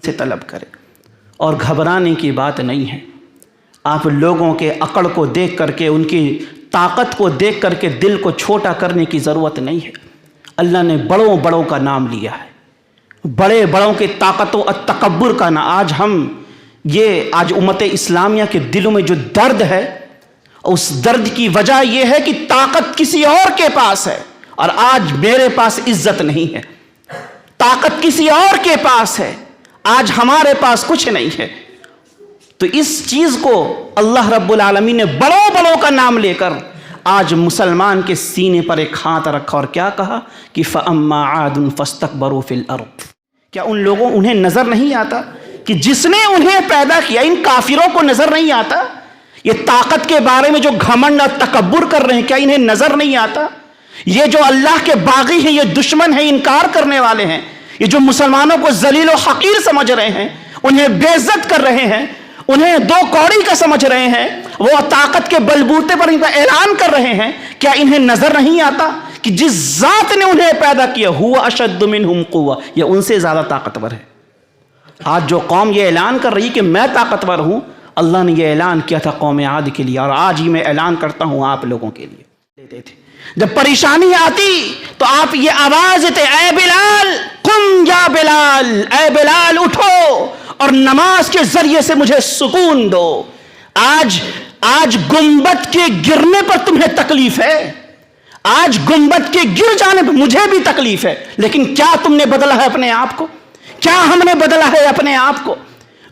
سے طلب کرے، اور گھبرانے کی بات نہیں ہے۔ آپ لوگوں کے عقل کو دیکھ کر کے، ان کی طاقت کو دیکھ کر کے دل کو چھوٹا کرنے کی ضرورت نہیں ہے۔ اللہ نے بڑوں بڑوں کا نام لیا ہے، بڑے بڑوں کے طاقت و تکبر کا نام۔ آج امت اسلامیہ کے دلوں میں جو درد ہے، اس درد کی وجہ یہ ہے کہ طاقت کسی اور کے پاس ہے، اور آج میرے پاس عزت نہیں ہے۔ طاقت کسی اور کے پاس ہے، آج ہمارے پاس کچھ نہیں ہے۔ تو اس چیز کو اللہ رب العالمین نے بڑوں بڑوں کا نام لے کر آج مسلمان کے سینے پر ایک ہاتھ رکھا اور کیا کہا کہ فَأَمَّا عَادٌ فَاسْتَكْبَرُوا فِي الْأَرْضِ۔ کیا ان لوگوں انہیں نظر نہیں آتا کہ جس نے انہیں پیدا کیا، ان کافروں کو نظر نہیں آتا؟ یہ طاقت کے بارے میں جو گھمنڈ اور تکبر کر رہے ہیں، کیا انہیں نظر نہیں آتا؟ یہ جو اللہ کے باغی ہیں، یہ دشمن ہیں، انکار کرنے والے ہیں، یہ جو مسلمانوں کو ذلیل و حقیر سمجھ رہے ہیں، انہیں بے عزت کر رہے ہیں، انہیں دو کوڑی کا سمجھ رہے ہیں، وہ طاقت کے بلبوتے پر ان کا اعلان کر رہے ہیں، کیا انہیں نظر نہیں آتا کہ جس ذات نے انہیں پیدا کیا هو اشد منہم قوہ، یہ ان سے زیادہ طاقتور ہے۔ آج جو قوم یہ اعلان کر رہی کہ میں طاقتور ہوں، اللہ نے یہ اعلان کیا تھا قوم عاد کے لیے، اور آج ہی میں اعلان کرتا ہوں آپ لوگوں کے لیے۔ دیتے تھے جب پریشانی آتی تو آپ یہ آواز دیتے، اے بلال قم یا بلال، اے بلال اٹھو اور نماز کے ذریعے سے مجھے سکون دو۔ آج گنبد کے گرنے پر تمہیں تکلیف ہے، آج گنبد کے گر جانے پر مجھے بھی تکلیف ہے، لیکن کیا تم نے بدلا ہے اپنے آپ کو؟ کیا ہم نے بدلا ہے اپنے آپ کو؟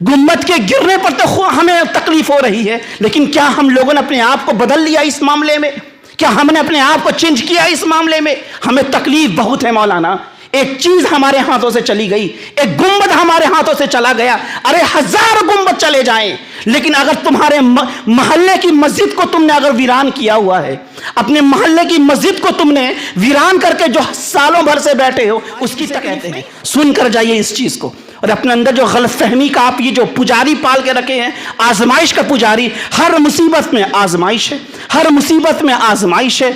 گنبد کے گرنے پر تو ہمیں تکلیف ہو رہی ہے، لیکن کیا ہم لوگوں نے اپنے آپ کو بدل لیا اس معاملے میں؟ کیا ہم نے اپنے آپ کو چینج کیا اس معاملے میں؟ ہمیں تکلیف بہت ہے مولانا، ایک چیز ہمارے ہاتھوں سے چلی گئی، ایک گنبد ہمارے ہاتھوں سے چلا گیا۔ ارے 1000 گنبد چلے جائیں، لیکن اگر تمہارے محلے کی مسجد کو تم نے اگر ویران کیا ہوا ہے، اپنے محلے کی مسجد کو تم نے ویران کر کے جو سالوں بھر سے بیٹھے ہو، اس کی کہتے ہیں سن کر جائیے اس چیز کو، اور اپنے اندر جو غلط فہمی کا آپ یہ جو پجاری پال کے رکھے ہیں، آزمائش کا پجاری، ہر مصیبت میں آزمائش ہے، ہر مصیبت میں آزمائش ہے،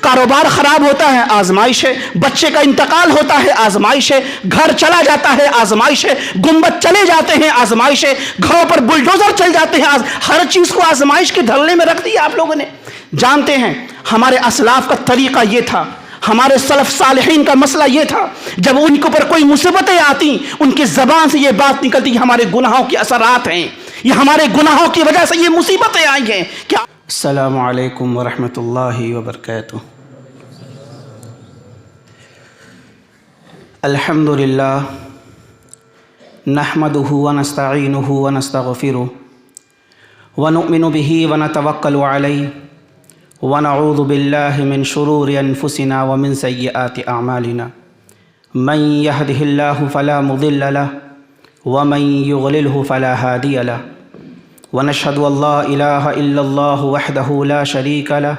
کاروبار خراب ہوتا ہے آزمائش ہے، بچے کا انتقال ہوتا ہے آزمائش ہے، گھر چلا جاتا ہے آزمائش ہے، گنبد چلے جاتے ہیں آزمائش ہے، گھروں پر بلڈوزر چل جاتے ہیں، ہر چیز کو آزمائش کے دھرنے میں رکھ دیا آپ لوگوں نے۔ جانتے ہیں ہمارے اسلاف کا طریقہ یہ تھا، ہمارے سلف صالحین کا مسئلہ یہ تھا، جب ان کے اوپر کوئی مصیبتیں آتی ان کی زبان سے یہ بات نکلتی کہ ہمارے گناہوں کے اثرات ہیں، یہ ہمارے گناہوں کی وجہ سے یہ مصیبتیں آئی ہیں۔ کیا السلام علیکم ورحمۃ اللہ وبرکاتہ۔ الحمد للہ نحمده ونستعینه ونستغفره ونؤمن به ونتوکل علیہ ونعوذ باللہ من شرور انفسنا ومن سیئات اعمالنا من يهده اللہ فلا مضل له ومن يضلله فلا هادی له ونشهد ان لا الہ الا اللہ وحدہ لا شریک له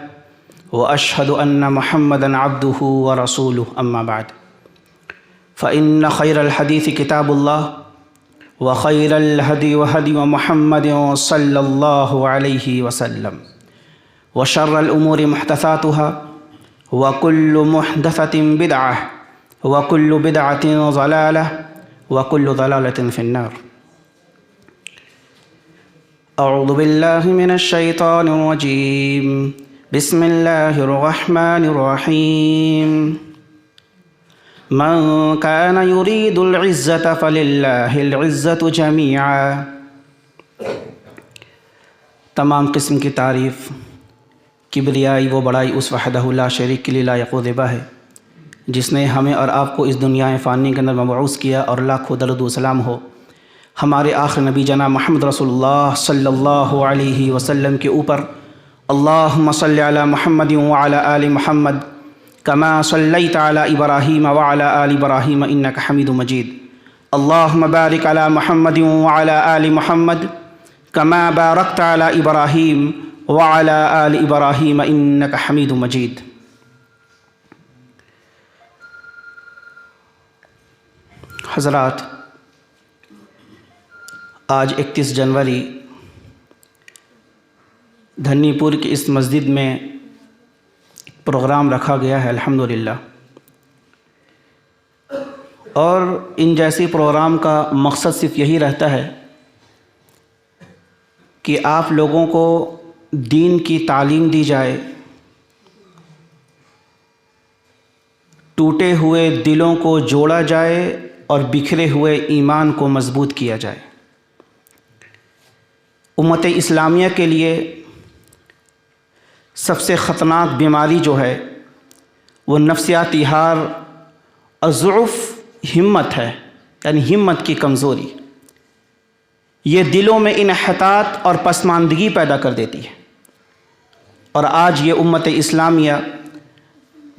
واشهد ان محمدا عبدہ ورسولہ اما بعد فإن خير الحديث كتاب الله وخير الهدي هدي محمد صلى الله عليه وسلم وشر الأمور محدثاتها وكل محدثة بدعة وكل بدعة ضلالة وكل ضلالة في النار۔ أعوذ بالله من الشيطان الرجيم، بسم الله الرحمن الرحيم۔ من كان يريد العزة فلله العزة جميعا۔ تمام قسم کی تعریف، کبریائی و بڑائی اس وحدہ لا شریک کے لیے لائق و ذبح ہے، جس نے ہمیں اور آپ کو اس دنیا فانی کے اندر مبعوث کیا، اور لاکھوں درود و سلام ہو ہمارے آخر نبی جناب محمد رسول اللہ صلی اللہ علیہ وسلم کے اوپر۔ اللہم صلی علی محمد وعلی آل محمد کما صلیت علی ابراہیم وعلی آل ابراہیم انک حمید مجید۔ اللہم بارک علی محمد وعلی آل محمد کما بارکت علی ابراہیم وعلی آل ابراہیم انک حمید مجید۔ حضرات، آج 31 جنوری دھنی پور کی اس مسجد میں پروگرام رکھا گیا ہے، الحمدللہ، اور ان جیسی پروگرام کا مقصد صرف یہی رہتا ہے کہ آپ لوگوں کو دین کی تعلیم دی جائے، ٹوٹے ہوئے دلوں کو جوڑا جائے اور بکھرے ہوئے ایمان کو مضبوط کیا جائے۔ امت اسلامیہ کے لیے سب سے خطرناک بیماری جو ہے وہ نفسیاتی ہار اور ضعف ہمت ہے، یعنی ہمت کی کمزوری۔ یہ دلوں میں انحطاط اور پسماندگی پیدا کر دیتی ہے، اور آج یہ امت اسلامیہ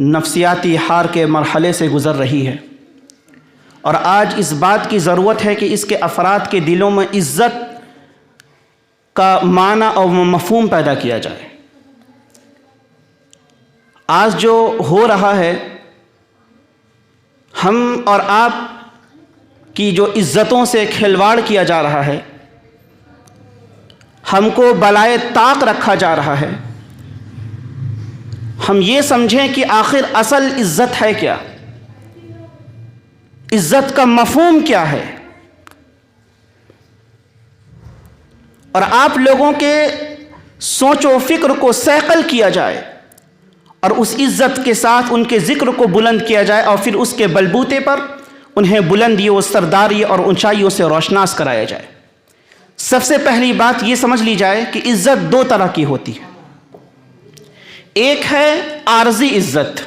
نفسیاتی ہار کے مرحلے سے گزر رہی ہے، اور آج اس بات کی ضرورت ہے کہ اس کے افراد کے دلوں میں عزت کا معنی اور مفہوم پیدا کیا جائے۔ آج جو ہو رہا ہے، ہم اور آپ کی جو عزتوں سے کھلواڑ کیا جا رہا ہے، ہم کو بالائے طاق رکھا جا رہا ہے۔ ہم یہ سمجھیں کہ آخر اصل عزت ہے کیا، عزت کا مفہوم کیا ہے، اور آپ لوگوں کے سوچ و فکر کو صیقل کیا جائے اور اس عزت کے ساتھ ان کے ذکر کو بلند کیا جائے، اور پھر اس کے بلبوتے پر انہیں بلندی و سرداری اور اونچائیوں سے روشناس کرایا جائے۔ سب سے پہلی بات یہ سمجھ لی جائے کہ عزت دو طرح کی ہوتی ہے، ایک ہے عارضی عزت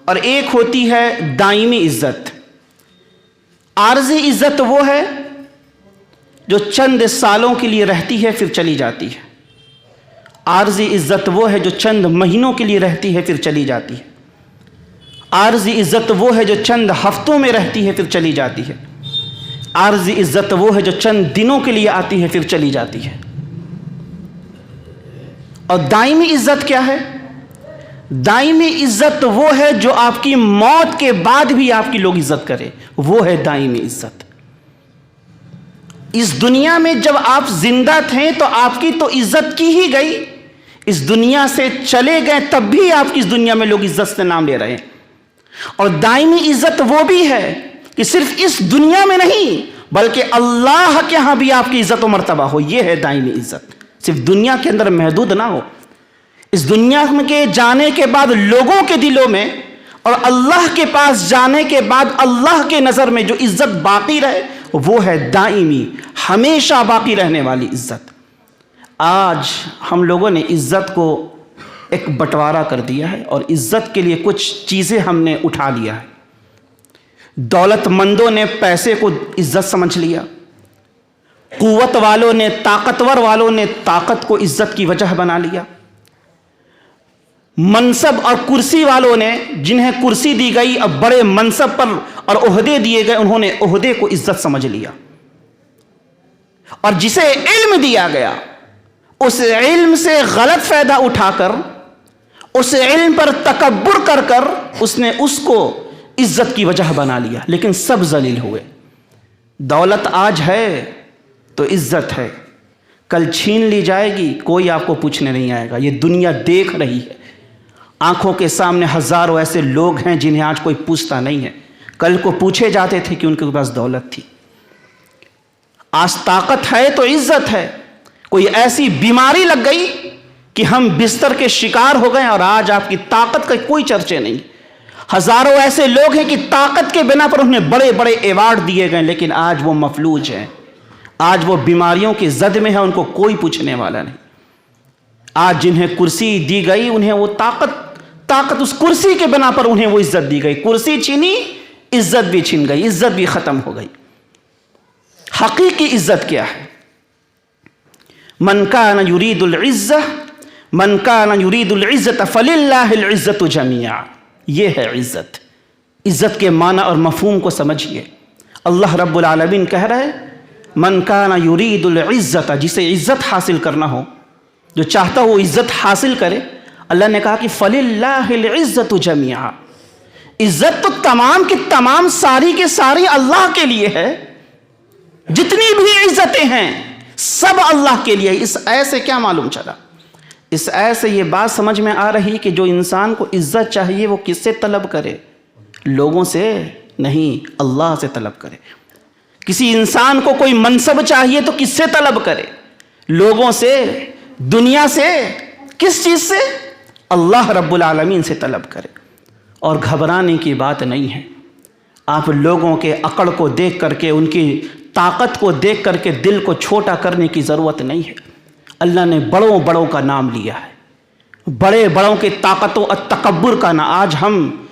اور ایک ہوتی ہے دائمی عزت۔ عارضی عزت وہ ہے جو چند سالوں کے لیے رہتی ہے پھر چلی جاتی ہے، عارضی عزت وہ ہے جو چند مہینوں کے لیے رہتی ہے پھر چلی جاتی ہے، عارضی عزت وہ ہے جو چند ہفتوں میں رہتی ہے پھر چلی جاتی ہے، عارضی عزت وہ ہے جو چند دنوں کے لیے آتی ہے پھر چلی جاتی ہے۔ اور دائمی عزت کیا ہے؟ دائمی عزت وہ ہے جو آپ کی موت کے بعد بھی آپ کی لوگ عزت کرے، وہ ہے دائمی عزت۔ اس دنیا میں جب آپ زندہ تھے تو آپ کی تو عزت کی ہی گئی، اس دنیا سے چلے گئے تب بھی آپ کی اس دنیا میں لوگ عزت سے نام لے رہے ہیں۔ اور دائمی عزت وہ بھی ہے کہ صرف اس دنیا میں نہیں بلکہ اللہ کے ہاں بھی آپ کی عزت و مرتبہ ہو، یہ ہے دائمی عزت، صرف دنیا کے اندر محدود نہ ہو۔ اس دنیا کے جانے کے بعد لوگوں کے دلوں میں اور اللہ کے پاس جانے کے بعد اللہ کے نظر میں جو عزت باقی رہے وہ ہے دائمی، ہمیشہ باقی رہنے والی عزت۔ آج ہم لوگوں نے عزت کو ایک بٹوارا کر دیا ہے اور عزت کے لیے کچھ چیزیں ہم نے اٹھا لیا ہے۔ دولت مندوں نے پیسے کو عزت سمجھ لیا، قوت والوں نے، طاقتور والوں نے طاقت کو عزت کی وجہ بنا لیا، منصب اور کرسی والوں نے، جنہیں کرسی دی گئی اب بڑے منصب پر اور عہدے دیے گئے، انہوں نے عہدے کو عزت سمجھ لیا، اور جسے علم دیا گیا اس علم سے غلط فائدہ اٹھا کر، اس علم پر تکبر کر کر اس نے اس کو عزت کی وجہ بنا لیا، لیکن سب ذلیل ہوئے۔ دولت آج ہے تو عزت ہے، کل چھین لی جائے گی، کوئی آپ کو پوچھنے نہیں آئے گا، یہ دنیا دیکھ رہی ہے۔ آنکھوں کے سامنے ہزاروں ایسے لوگ ہیں جنہیں آج کوئی پوچھتا نہیں ہے، کل کو پوچھے جاتے تھے کہ ان کے پاس دولت تھی۔ آج طاقت ہے تو عزت ہے، کوئی ایسی بیماری لگ گئی کہ ہم بستر کے شکار ہو گئے اور آج آپ کی طاقت کا کوئی چرچے نہیں۔ ہزاروں ایسے لوگ ہیں کہ طاقت کے بنا پر انہیں بڑے بڑے ایوارڈ دیے گئے، لیکن آج وہ مفلوج ہیں، آج وہ بیماریوں کی زد میں ہے، ان کو کوئی پوچھنے والا نہیں۔ آج جنہیں کرسی دی گئی انہیں وہ طاقت اس کرسی کے بنا پر انہیں وہ عزت دی گئی، کرسی چھینی عزت بھی چھن گئی، عزت بھی ختم ہو گئی۔ حقیقی عزت کیا ہے؟ من کان یرید العزت فللہ العزت جمیعا، یہ ہے عزت۔ عزت کے معنی اور مفہوم کو سمجھیے۔ اللہ رب العالمین کہہ رہے من کان یرید العزت، جسے عزت حاصل کرنا ہو، جو چاہتا ہو وہ عزت حاصل کرے، اللہ نے کہا کہ فللہ العزت جمیعا، عزت تو تمام کی تمام، ساری کے ساری اللہ کے لیے ہے، جتنی بھی عزتیں ہیں سب اللہ کے لیے۔ اس آیت سے کیا معلوم چلا؟ اس آیت سے یہ بات سمجھ میں آ رہی کہ جو انسان کو عزت چاہیے وہ کس سے طلب کرے؟ لوگوں سے، نہیں، اللہ سے طلب کرے۔ کسی انسان کو کوئی منصب چاہیے تو کس سے طلب کرے؟ لوگوں سے، دنیا سے، کس چیز سے؟ اللہ رب العالمین سے طلب کرے۔ اور گھبرانے کی بات نہیں ہے۔ آپ لوگوں کے عقل کو دیکھ کر کے، ان کی طاقت کو دیکھ کر کے دل کو چھوٹا کرنے کی ضرورت نہیں ہے۔ اللہ نے بڑوں بڑوں کا نام لیا ہے، بڑے بڑوں کے طاقت و تکبر کا نام۔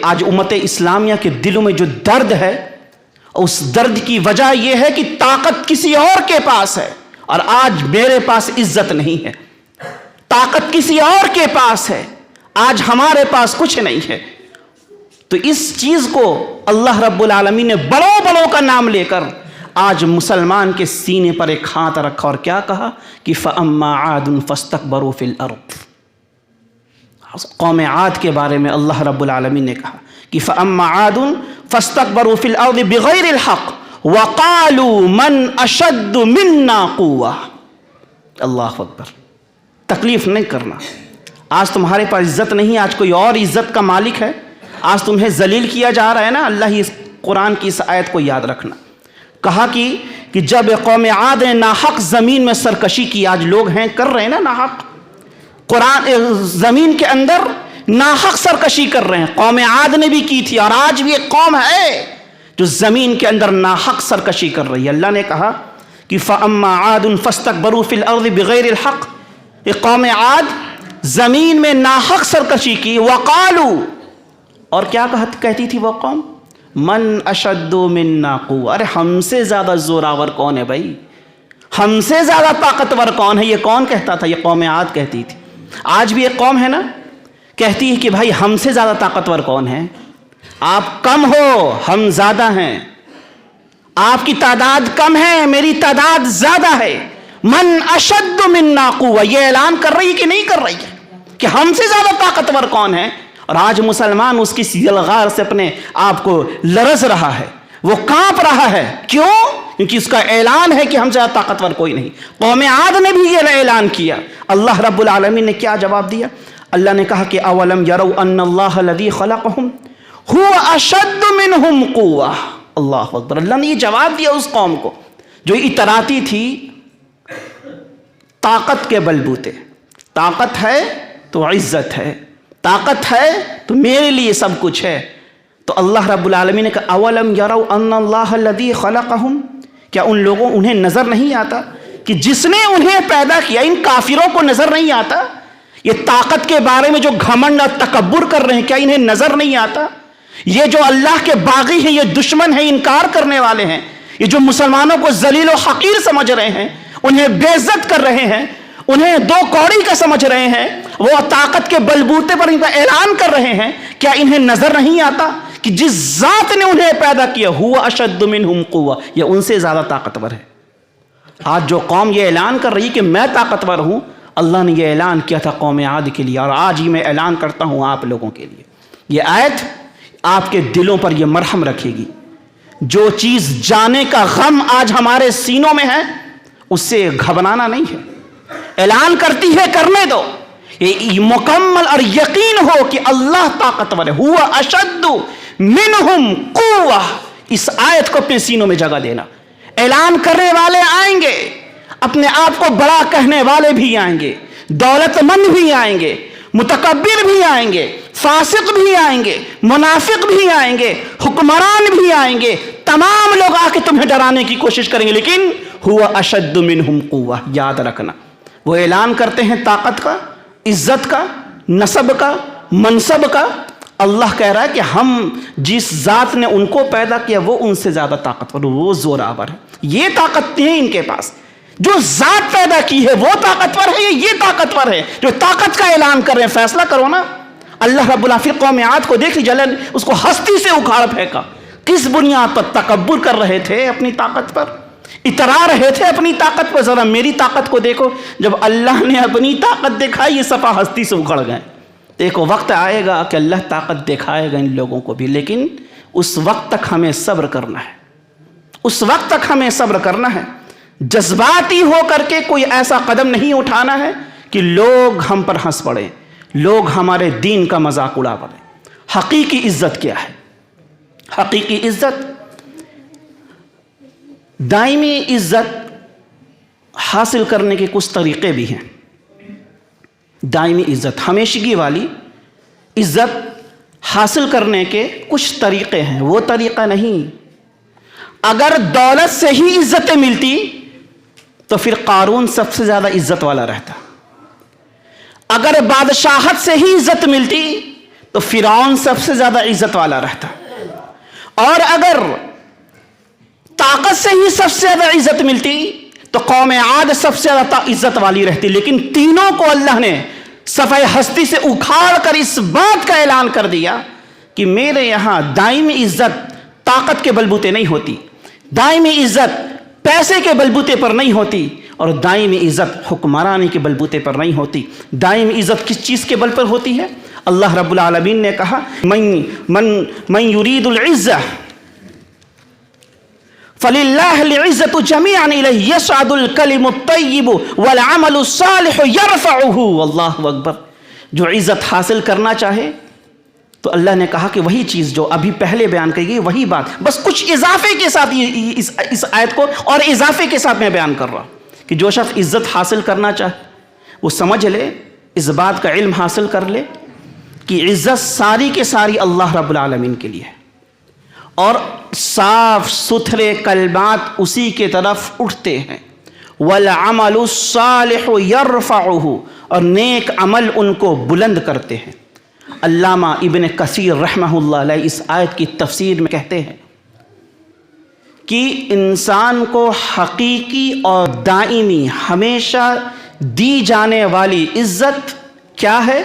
آج امت اسلامیہ کے دلوں میں جو درد ہے، اس درد کی وجہ یہ ہے کہ طاقت کسی اور کے پاس ہے، اور آج میرے پاس عزت نہیں ہے۔ طاقت کسی اور کے پاس ہے، آج ہمارے پاس کچھ نہیں ہے۔ تو اس چیز کو اللہ رب العالمین نے بڑوں بڑوں کا نام لے کر آج مسلمان کے سینے پر ایک ہاتھ رکھا اور کیا کہا کہ فَأَمَّا عَادٌ فَاسْتَكْبَرُوا فِي الْأَرْضِ۔ قوم عاد کے بارے میں اللہ رب العالمین نے کہا کہ فَأَمَّا عَادٌ فَاسْتَكْبَرُوا فِي الْأَرْضِ بِغَيْرِ الْحَقِّ وَقَالُوا مَنْ أَشَدُّ مِنَّا قُوَّةً۔ اللہ اکبر۔ تکلیف نہیں کرنا۔ آج تمہارے پاس عزت نہیں، آج کوئی اور عزت کا مالک ہے، آج تمہیں ذلیل کیا جا رہا ہے نا۔ اللہ ہی اس قرآن کی اس آیت کو یاد رکھنا۔ کہا کہ جب قوم عاد نے ناحق زمین میں سرکشی کی، آج لوگ ہیں کر رہے ہیں نا ناحق، قرآن زمین کے اندر ناحق سرکشی کر رہے ہیں۔ قوم عاد نے بھی کی تھی، اور آج بھی ایک قوم ہے جو زمین کے اندر ناحق سرکشی کر رہی ہے۔ اللہ نے کہا کہ فَأَمَّا عَادٌ فَاسْتَكْبَرُوا فِي الْأَرْضِ بِغَيْرِ الْحَقِّ۔ یہ قوم عاد زمین میں ناحق سرکشی کی۔ وَقَالُوا، اور کیا کہتی تھی وہ قوم؟ من اشد منا قوة۔ ارے ہم سے زیادہ زوراور کون ہے بھائی؟ ہم سے زیادہ طاقتور کون ہے؟ یہ کون کہتا تھا؟ یہ قوم عاد کہتی تھی۔ آج بھی ایک قوم ہے نا، کہتی ہے کہ بھائی ہم سے زیادہ طاقتور کون ہے؟ آپ کم ہو، ہم زیادہ ہیں۔ آپ کی تعداد کم ہے، میری تعداد زیادہ ہے۔ من اشد منا قوة، یہ اعلان کر رہی ہے کہ نہیں کر رہی ہے کہ ہم سے زیادہ طاقتور کون ہے؟ اور آج مسلمان اس کی یلغار سے اپنے آپ کو لرز رہا ہے، وہ کانپ رہا ہے۔ کیوں؟ کیونکہ اس کا اعلان ہے کہ ہم سے زیادہ طاقتور کوئی نہیں۔ قوم عاد نے بھی یہ اعلان کیا۔ اللہ رب العالمین نے کیا جواب دیا؟ اللہ نے کہا کہ اولم یروا ان اللہ الذی خلقہم هو اشد منہم قوة۔ اللہ اکبر۔ اللہ نے یہ جواب دیا اس قوم کو جو اتراتی تھی طاقت کے بلبوتے۔ طاقت ہے تو عزت ہے، طاقت ہے تو میرے لیے سب کچھ ہے۔ تو اللہ رب العالمین نے کہا اولم یروا ان اللہ الذی خلقہم، کیا انہیں نظر نہیں آتا کہ جس نے انہیں پیدا کیا؟ ان کافروں کو نظر نہیں آتا؟ یہ طاقت کے بارے میں جو گھمنڈ اور تکبر کر رہے ہیں، کیا انہیں نظر نہیں آتا؟ یہ جو اللہ کے باغی ہیں، یہ دشمن ہیں، انکار کرنے والے ہیں، یہ جو مسلمانوں کو ذلیل و حقیر سمجھ رہے ہیں، انہیں بے عزت کر رہے ہیں، انہیں دو کوڑی کا سمجھ رہے ہیں، وہ طاقت کے بلبوتے پر ان کا اعلان کر رہے ہیں، کیا انہیں نظر نہیں آتا کہ جس ذات نے انہیں پیدا کیا ہوا اشد منہم قوة، یہ ان سے زیادہ طاقتور ہے؟ آج جو قوم یہ اعلان کر رہی کہ میں طاقتور ہوں، اللہ نے یہ اعلان کیا تھا قوم عاد کے لیے، اور آج ہی میں اعلان کرتا ہوں آپ لوگوں کے لیے۔ یہ آیت آپ کے دلوں پر یہ مرہم رکھے گی۔ جو چیز جانے کا غم آج ہمارے سینوں میں ہے، اس سے گھبرانا نہیں ہے۔ اعلان کرتی ہے کرنے دو، یہ مکمل اور یقین ہو کہ اللہ طاقتور ہے۔ ہوا اشد منہم قوة، اس آیت کو اپنے سینوں میں جگہ دینا۔ اعلان کرنے والے آئیں گے، اپنے آپ کو بڑا کہنے والے بھی آئیں گے، دولت مند بھی آئیں گے، متکبر بھی آئیں گے، فاسق بھی آئیں گے، منافق بھی آئیں گے، حکمران بھی آئیں گے، تمام لوگ آ کے تمہیں ڈرانے کی کوشش کریں گے، لیکن ہوا اشد منہم قوة، یاد رکھنا۔ وہ اعلان کرتے ہیں طاقت کا، عزت کا، نسب کا، منصب کا۔ اللہ کہہ رہا ہے کہ ہم جس ذات نے ان کو پیدا کیا وہ ان سے زیادہ طاقتور، وہ زوراور ہے۔ یہ طاقت نہیں ان کے پاس، جو ذات پیدا کی ہے وہ طاقتور ہے، یہ طاقتور ہے جو طاقت کا اعلان کر رہے ہیں۔ فیصلہ کرو نا۔ اللہ رب العالمین قوم عاد کو دیکھ لیجیے، اس کو ہستی سے اکھاڑ پھینکا۔ کس بنیاد پر تکبر کر رہے تھے اپنی طاقت پر، اترا رہے تھے اپنی طاقت پر۔ ذرا میری طاقت کو دیکھو۔ جب اللہ نے اپنی طاقت دکھائی، یہ صفحہ ہستی سے اکھڑ گئے۔ دیکھو وقت آئے گا کہ اللہ طاقت دکھائے گا ان لوگوں کو بھی، لیکن اس وقت تک ہمیں صبر کرنا ہے، اس وقت تک ہمیں صبر کرنا ہے۔ جذباتی ہو کر کے کوئی ایسا قدم نہیں اٹھانا ہے کہ لوگ ہم پر ہنس پڑیں، لوگ ہمارے دین کا مذاق اڑا پڑیں۔ حقیقی عزت کیا ہے؟ حقیقی عزت، دائمی عزت حاصل کرنے کے کچھ طریقے بھی ہیں۔ دائمی عزت، ہمیشگی والی عزت حاصل کرنے کے کچھ طریقے ہیں۔ وہ طریقہ نہیں، اگر دولت سے ہی عزتیں ملتی تو پھر قارون سب سے زیادہ عزت والا رہتا، اگر بادشاہت سے ہی عزت ملتی تو فرعون سب سے زیادہ عزت والا رہتا، اور اگر طاقت سے ہی سب سے زیادہ عزت ملتی تو قوم عاد سب سے زیادہ عزت والی رہتی۔ لیکن تینوں کو اللہ نے صفحہ ہستی سے اکھاڑ کر اس بات کا اعلان کر دیا کہ میرے یہاں دائمی عزت طاقت کے بلبوتے نہیں ہوتی، دائمی عزت پیسے کے بلبوتے پر نہیں ہوتی، اور دائمی عزت حکمرانی کے بلبوتے پر نہیں ہوتی۔ دائمی عزت کس چیز کے بل پر ہوتی ہے؟ اللہ رب العالمین نے کہا من یرید العزہ فللہ العزت جميعا الیہ یصعد الکلم الطیب والعمل الصالح یرفعہ۔ اللہ اکبر۔ جو عزت حاصل کرنا چاہے تو اللہ نے کہا کہ وہی چیز جو ابھی پہلے بیان کی گئی وہی بات، بس کچھ اضافے کے ساتھ اس آیت کو اور اضافے کے ساتھ میں بیان کر رہا ہوں کہ جو شخص عزت حاصل کرنا چاہے وہ سمجھ لے، اس بات کا علم حاصل کر لے کہ عزت ساری کے ساری اللہ رب العالمین کے لیے ہے، اور صاف ستھرے کلمات اسی کے طرف اٹھتے ہیں۔ والعمل الصالح یرفعہ، اور نیک عمل ان کو بلند کرتے ہیں۔ علامہ ابن کثیر رحمہ اللہ علیہ اس آیت کی تفسیر میں کہتے ہیں کہ انسان کو حقیقی اور دائمی ہمیشہ دی جانے والی عزت کیا ہے؟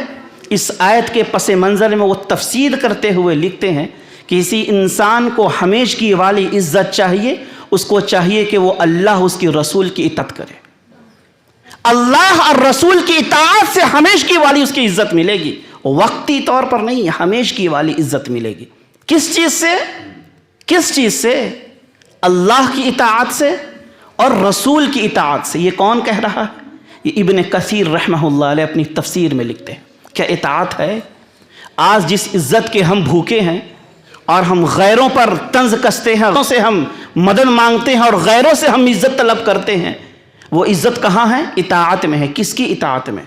اس آیت کے پس منظر میں وہ تفسیر کرتے ہوئے لکھتے ہیں کہ کسی انسان کو ہمیشگی والی عزت چاہیے، اس کو چاہیے کہ وہ اللہ اس کی رسول کی اطاعت کرے۔ اللہ اور رسول کی اطاعت سے ہمیشگی والی اس کی عزت ملے گی، وقتی طور پر نہیں، ہمیشگی والی عزت ملے گی۔ کس چیز سے؟ کس چیز سے؟ اللہ کی اطاعت سے اور رسول کی اطاعت سے۔ یہ کون کہہ رہا ہے؟ یہ ابن کثیر رحمہ اللہ علیہ اپنی تفسیر میں لکھتے ہیں۔ کیا اطاعت ہے؟ آج جس عزت کے ہم بھوکے ہیں اور ہم غیروں پر طنز کستے ہیں، غیروں سے ہم مدد مانگتے ہیں اور غیروں سے ہم عزت طلب کرتے ہیں، وہ عزت کہاں ہے؟ اطاعت میں ہے۔ کس کی اطاعت میں؟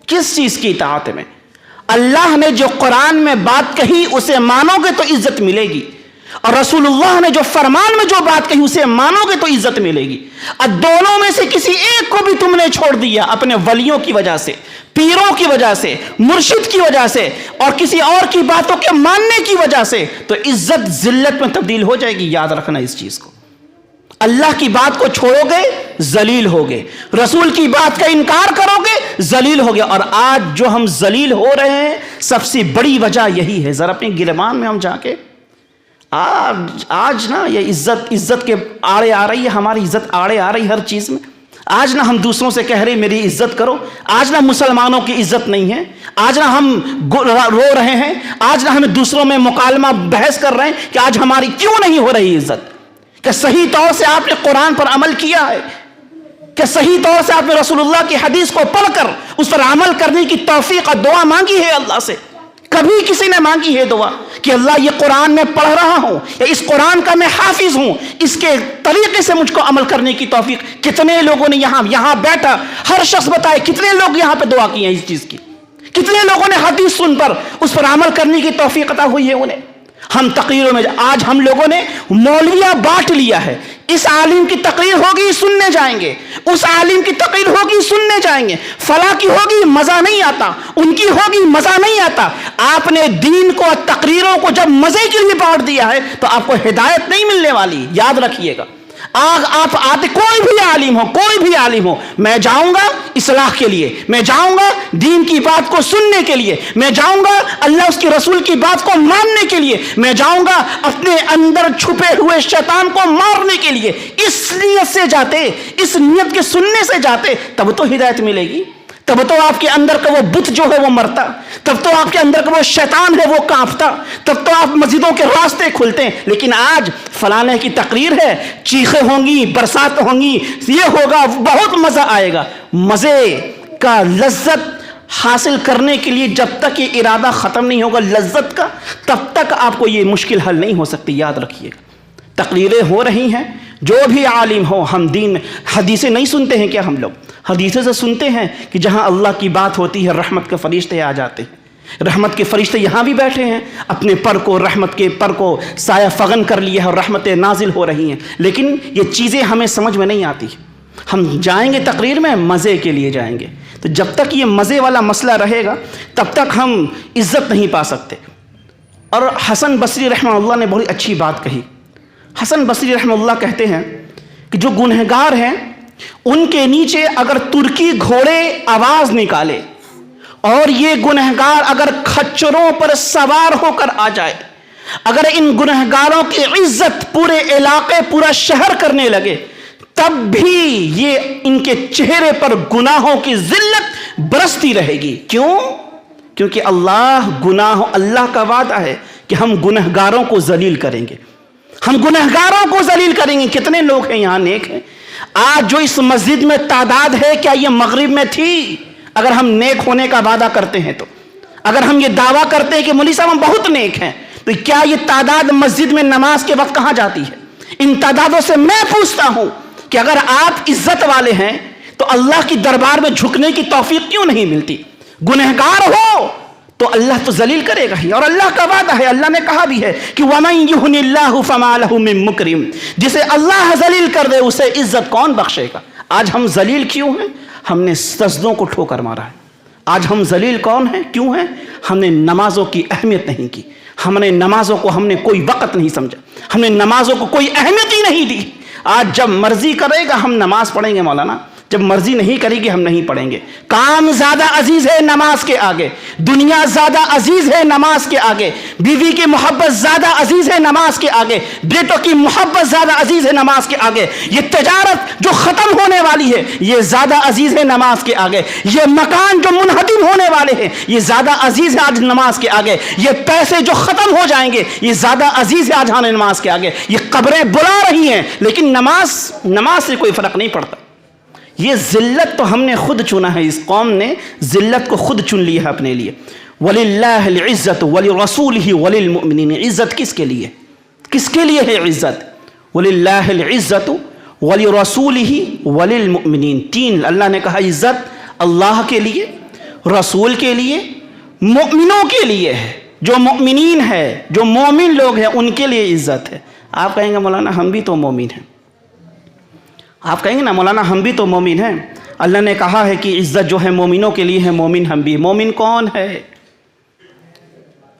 کس چیز کی اطاعت میں؟ اللہ نے جو قرآن میں بات کہی اسے مانو گے تو عزت ملے گی، اور رسول اللہ نے جو فرمان میں جو بات کہی اسے مانو گے تو عزت ملے گی۔ اور دونوں میں سے کسی ایک کو بھی تم نے چھوڑ دیا اپنے ولیوں کی وجہ سے، پیروں کی وجہ سے، مرشد کی وجہ سے، اور کسی اور کی باتوں کے ماننے کی وجہ سے، تو عزت ذلت میں تبدیل ہو جائے گی۔ یاد رکھنا اس چیز کو۔ اللہ کی بات کو چھوڑو گے ذلیل ہوگے، رسول کی بات کا انکار کرو گے ذلیل ہوگے۔ اور آج جو ہم ذلیل ہو رہے ہیں سب سے بڑی وجہ یہی ہے۔ ذرا اپنے گرمان میں ہم جا کے آج نا یہ عزت کے آڑے آ رہی ہے، ہماری عزت آڑے آ رہی ہے ہر چیز میں۔ آج نہ ہم دوسروں سے کہہ رہے میری عزت کرو، آج نہ مسلمانوں کی عزت نہیں ہے، آج نہ ہم رو رہے ہیں، آج نہ ہمیں دوسروں میں مکالمہ بحث کر رہے ہیں کہ آج ہماری کیوں نہیں ہو رہی عزت۔ کہ صحیح طور سے آپ نے قرآن پر عمل کیا ہے؟ کہ صحیح طور سے آپ نے رسول اللہ کی حدیث کو پڑھ کر اس پر عمل کرنے کی توفیق اور دعا مانگی ہے اللہ سے؟ کبھی کسی نے مانگی ہے دعا کہ اللہ یہ قرآن میں پڑھ رہا ہوں یا اس قرآن کا میں حافظ ہوں، اس کے طریقے سے مجھ کو عمل کرنے کی توفیق؟ کتنے لوگوں نے یہاں بیٹھا ہر شخص بتائے کتنے لوگ یہاں پہ دعا کی ہیں اس چیز کی؟ کتنے لوگوں نے حدیث سن پر اس پر عمل کرنے کی توفیق عطا ہوئی ہے انہیں؟ ہم تقریروں میں آج ہم لوگوں نے مولویہ بانٹ لیا ہے۔ اس عالم کی تقریر ہوگی سننے جائیں گے، اس عالم کی تقریر ہوگی سننے جائیں گے، فلاں کی ہوگی مزہ نہیں آتا، ان کی ہوگی مزہ نہیں آتا۔ آپ نے دین کو تقریروں کو جب مزے کے لیے بانٹ دیا ہے تو آپ کو ہدایت نہیں ملنے والی، یاد رکھیے گا۔ آپ آتے کوئی بھی عالم ہو، میں جاؤں گا اصلاح کے لیے، میں جاؤں گا دین کی بات کو سننے کے لیے، میں جاؤں گا اللہ اس کی رسول کی بات کو ماننے کے لیے، میں جاؤں گا اپنے اندر چھپے ہوئے شیطان کو مارنے کے لیے۔ اس نیت سے جاتے، اس نیت کے سننے سے جاتے، تب تو ہدایت ملے گی، تب تو آپ کے اندر کا وہ بت جو ہے وہ مرتا، تب تو آپ کے اندر کا وہ شیطان ہے وہ کانپتا، تب تو آپ مسجدوں کے راستے کھلتے ہیں۔ لیکن آج فلانے کی تقریر ہے، چیخیں ہوں گی، برسات ہوں گی، یہ ہوگا، بہت مزہ آئے گا۔ مزے کا لذت حاصل کرنے کے لیے جب تک یہ ارادہ ختم نہیں ہوگا لذت کا، تب تک آپ کو یہ مشکل حل نہیں ہو سکتی. یاد رکھیے گا. تقریریں ہو رہی ہیں، جو بھی عالم ہو، ہم دین میں حدیثیں نہیں سنتے ہیں کیا؟ ہم لوگ حدیثیں سے سنتے ہیں کہ جہاں اللہ کی بات ہوتی ہے رحمت کے فرشتے آ جاتے ہیں. رحمت کے فرشتے یہاں بھی بیٹھے ہیں، اپنے پر کو، رحمت کے پر کو سایہ فغن کر لیا ہے اور رحمتیں نازل ہو رہی ہیں. لیکن یہ چیزیں ہمیں سمجھ میں نہیں آتی. ہم جائیں گے تقریر میں مزے کے لیے جائیں گے، تو جب تک یہ مزے والا مسئلہ رہے گا تب تک ہم عزت نہیں پا سکتے. اور حسن بصری رحمہ اللہ نے بڑی اچھی بات کہی. حسن بصری رحمہ اللہ کہتے ہیں کہ جو گنہگار ہیں ان کے نیچے اگر ترکی گھوڑے آواز نکالے اور یہ گنہگار اگر کھچروں پر سوار ہو کر آ جائے، اگر ان گنہگاروں کی عزت پورے علاقے، پورا شہر کرنے لگے، تب بھی یہ ان کے چہرے پر گناہوں کی ذلت برستی رہے گی. کیوں؟ کیونکہ اللہ کا وعدہ ہے کہ ہم گنہگاروں کو ذلیل کریں گے. ہم گنہگاروں کو ذلیل کریں گے. کتنے لوگ ہیں یہاں نیک ہیں؟ آج جو اس مسجد میں تعداد ہے، کیا یہ مغرب میں تھی؟ اگر ہم نیک ہونے کا وعدہ کرتے ہیں تو، اگر ہم یہ دعویٰ کرتے ہیں کہ مولوی صاحب ہم بہت نیک ہیں، تو کیا یہ تعداد مسجد میں نماز کے وقت کہاں جاتی ہے؟ ان تعدادوں سے میں پوچھتا ہوں کہ اگر آپ عزت والے ہیں تو اللہ کی دربار میں جھکنے کی توفیق کیوں نہیں ملتی؟ گنہگار ہو تو اللہ تو ذلیل کرے گا ہی. اور اللہ کا وعدہ ہے، اللہ نے کہا بھی ہے کہ وَمَن يُهْنِ اللَّهُ فَمَا لَهُ مِن مُكْرِمٍ، جسے اللہ ذلیل کر دے اسے عزت کون بخشے گا؟ آج ہم ذلیل کیوں ہیں؟ ہم نے سجدوں کو ٹھوکر مارا ہے. آج ہم ذلیل کون ہیں، کیوں ہیں؟ ہم نے نمازوں کی اہمیت نہیں کی. ہم نے نمازوں کو ہم نے کوئی وقت نہیں سمجھا. ہم نے نمازوں کو کوئی اہمیت ہی نہیں دی. آج جب مرضی کرے گا ہم نماز پڑھیں گے مولانا، جب مرضی نہیں کرے گی ہم نہیں پڑھیں گے. کام زیادہ عزیز ہے نماز کے آگے، دنیا زیادہ عزیز ہے نماز کے آگے، بیوی کی محبت زیادہ عزیز ہے نماز کے آگے، بیٹوں کی محبت زیادہ عزیز ہے نماز کے آگے. یہ تجارت جو ختم ہونے والی ہے یہ زیادہ عزیز ہے نماز کے آگے. یہ مکان جو منہدم ہونے والے ہیں یہ زیادہ عزیز ہے آج نماز کے آگے. یہ پیسے جو ختم ہو جائیں گے یہ زیادہ عزیز ہے آج نماز کے آگے. یہ قبریں بلا رہی ہیں لیکن نماز سے کوئی فرق نہیں پڑتا. یہ ذلت تو ہم نے خود چنا ہے. اس قوم نے ذلت کو خود چن لی ہے اپنے لیے. وَلِلَّهِ الْعِزَّةُ وَلِرَسُولِهِ وَلِلْمُؤْمِنِينَ. عزت کس کے لیے؟ کس کے لیے ہے عزت؟ وَلِلَّهِ الْعِزَّةُ وَلِرَسُولِهِ وَلِلْمُؤْمِنِينَ. تین اللہ نے کہا عزت اللہ کے لیے، رسول کے لیے، مؤمنوں کے لیے ہے. جو مؤمنین ہے، جو مومن لوگ ہیں ان کے لیے عزت ہے. آپ کہیں گے مولانا ہم بھی تو مومن ہیں. آپ کہیں گے نا مولانا ہم بھی تو مومن ہیں. اللہ نے کہا ہے کہ عزت جو ہے مومنوں کے لیے ہے، مومن ہم بھی. مومن کون ہے؟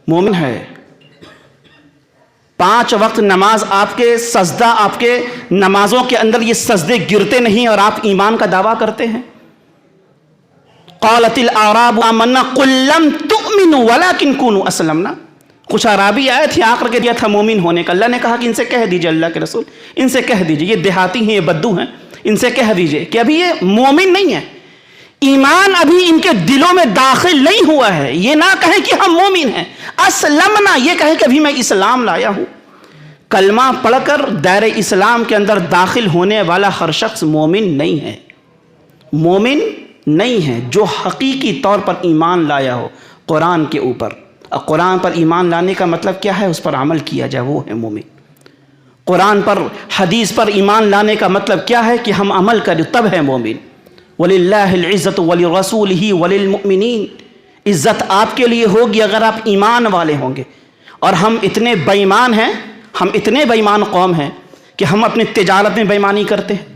مومن ہے 5 وقت نماز آپ کے سجدہ، آپ کے نمازوں کے اندر یہ سجدے گرتے نہیں اور آپ ایمان کا دعویٰ کرتے ہیں. قالت الاعراب آمنا قل لم تؤمنوا ولكن كونوا اسلمنا. کچھ عرابی آئے تھے آ کر کے دیا تھا مومن ہونے کا. اللہ نے کہا کہ ان سے کہہ دیجئے، اللہ کے رسول ان سے کہہ دیجئے، یہ دیہاتی ہیں، یہ بدو ہیں، ان سے کہہ دیجئے کہ ابھی یہ مومن نہیں ہے، ایمان ابھی ان کے دلوں میں داخل نہیں ہوا ہے. یہ نہ کہیں کہ ہم مومن ہیں. اسلمنا یہ کہیں کہ ابھی میں اسلام لایا ہوں. کلمہ پڑھ کر دائرہ اسلام کے اندر داخل ہونے والا ہر شخص مومن نہیں ہے. مومن نہیں ہے جو حقیقی طور پر ایمان لایا ہو قرآن کے اوپر. قرآن پر ایمان لانے کا مطلب کیا ہے؟ اس پر عمل کیا جائے، وہ ہے مومن. قرآن پر، حدیث پر ایمان لانے کا مطلب کیا ہے؟ کہ ہم عمل کریں، تب ہے مومن. وَلِلَّهِ الْعِزَّةُ وَلِرَسُولِهِ وَلِلْمُؤْمِنِينَ. عزت آپ کے لیے ہوگی اگر آپ ایمان والے ہوں گے. اور ہم اتنے بے ایمان ہیں، ہم اتنے بے ایمان قوم ہیں کہ ہم اپنی تجارت میں بے ایمانی کرتے ہیں.